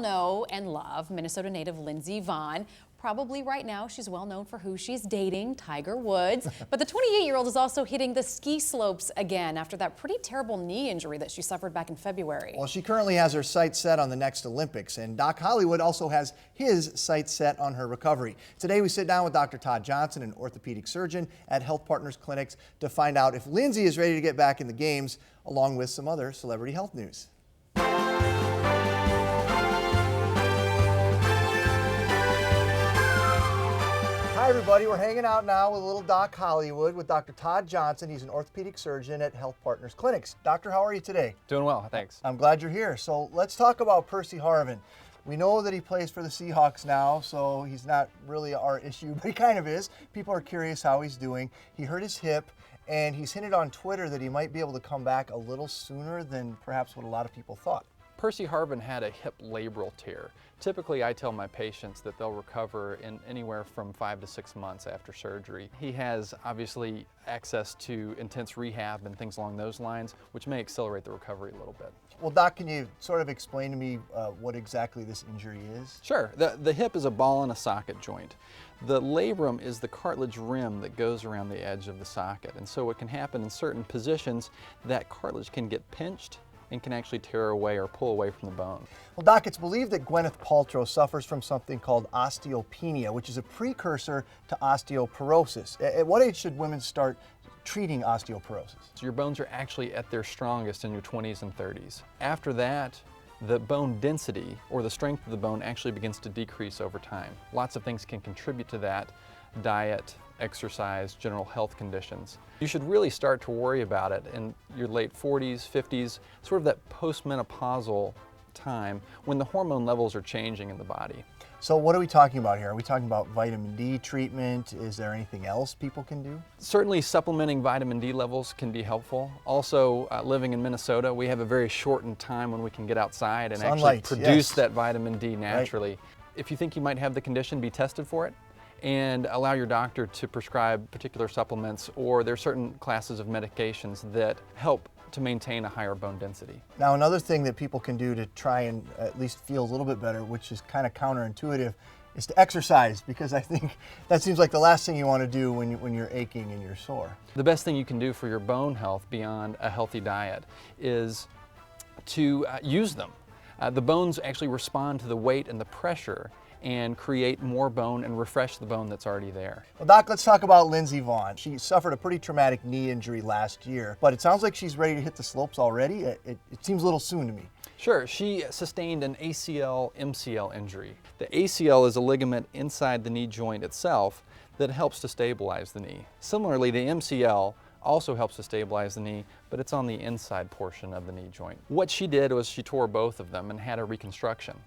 Know and love Minnesota native Lindsey Vonn. Probably right now she's well known for who she's dating, Tiger Woods. But the 28-year-old is also hitting the ski slopes again after that pretty terrible knee injury that she suffered back in February. Well, she currently has her sights set on the next Olympics, and Doc Hollywood also has his sights set on her recovery. Today we sit down with Dr. Todd Johnson, an orthopedic surgeon at HealthPartners clinics, to find out if Lindsey is ready to get back in the games, along with some other celebrity health news. Hi everybody, we're hanging out now with little Doc Hollywood with Dr. Todd Johnson. He's an orthopedic surgeon at HealthPartners clinics. Doctor, how are you today? Doing well, thanks. I'm glad you're here. So let's talk about Percy Harvin. We know that he plays for the Seahawks now, so he's not really our issue, but he kind of is. People are curious how he's doing. He hurt his hip, and he's hinted on Twitter that he might be able to come back a little sooner than perhaps what a lot of people thought. Percy Harvin had a hip labral tear. Typically, I tell my patients that they'll recover in anywhere from 5 to 6 months after surgery. He has obviously access to intense rehab and things along those lines, which may accelerate the recovery a little bit. Well, Doc, can you sort of explain to me what exactly this injury is? Sure. The hip is a ball and a socket joint. The labrum is the cartilage rim that goes around the edge of the socket. And so what can happen in certain positions, that cartilage can get pinched and can actually tear away or pull away from the bone. Well, Doc, it's believed that Gwyneth Paltrow suffers from something called osteopenia, which is a precursor to osteoporosis. At what age should women start treating osteoporosis? So your bones are actually at their strongest in your 20s and 30s. After that, the bone density or the strength of the bone actually begins to decrease over time. Lots of things can contribute to that: diet, exercise, general health conditions. You should really start to worry about it in your late 40s, 50s, sort of that postmenopausal time when the hormone levels are changing in the body. So what are we talking about here? Are we talking about vitamin D treatment? Is there anything else people can do? Certainly supplementing vitamin D levels can be helpful. Also, living in Minnesota, we have a very shortened time when we can get outside and Sunlight, actually produce yes. that vitamin D naturally. Right. If you think you might have the condition, be tested for it and allow your doctor to prescribe particular supplements, or there are certain classes of medications that help to maintain a higher bone density. Now, another thing that people can do to try and at least feel a little bit better, which is kind of counterintuitive, is to exercise, because I think that seems like the last thing you want to do when you're aching and you're sore. The best thing you can do for your bone health beyond a healthy diet is to use them. The bones actually respond to the weight and the pressure and create more bone and refresh the bone that's already there. Well, Doc, let's talk about Lindsey Vonn. She suffered a pretty traumatic knee injury last year, but it sounds like she's ready to hit the slopes already. It seems a little soon to me. Sure, she sustained an ACL-MCL injury. The ACL is a ligament inside the knee joint itself that helps to stabilize the knee. Similarly, the MCL also helps to stabilize the knee, but it's on the inside portion of the knee joint. What she did was she tore both of them and had a reconstruction.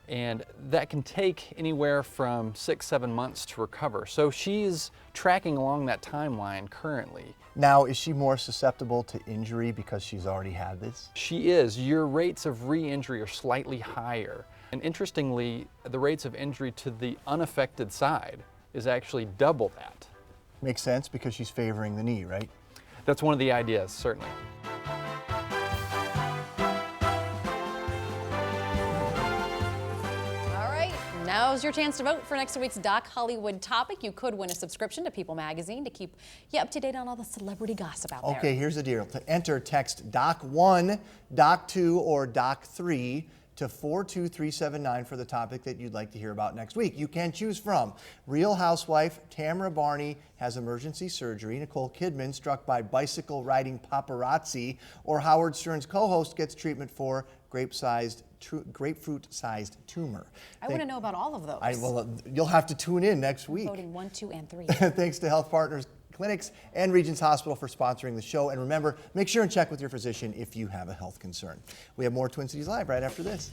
And that can take anywhere from 6-7 months to recover. So she's tracking along that timeline currently. Now, is she more susceptible to injury because she's already had this? She is. Your rates of re-injury are slightly higher. And interestingly, the rates of injury to the unaffected side is actually double that. Makes sense, because she's favoring the knee, right? That's one of the ideas, certainly. Now's your chance to vote for next week's Doc Hollywood topic. You could win a subscription to People magazine to keep you up to date on all the celebrity gossip out there. Okay, here's the deal. To enter, text Doc1, Doc2, or Doc3 to 42379 for the topic that you'd like to hear about next week. You can choose from Real Housewife Tamara Barney has emergency surgery, Nicole Kidman struck by bicycle riding paparazzi, or Howard Stern's co-host gets treatment for grapefruit-sized tumor. I want to know about all of those. Well, you'll have to tune in next week. Voting 1, 2, and 3. Thanks to HealthPartners Clinics and Regents Hospital for sponsoring the show. And remember, make sure and check with your physician if you have a health concern. We have more Twin Cities Live right after this.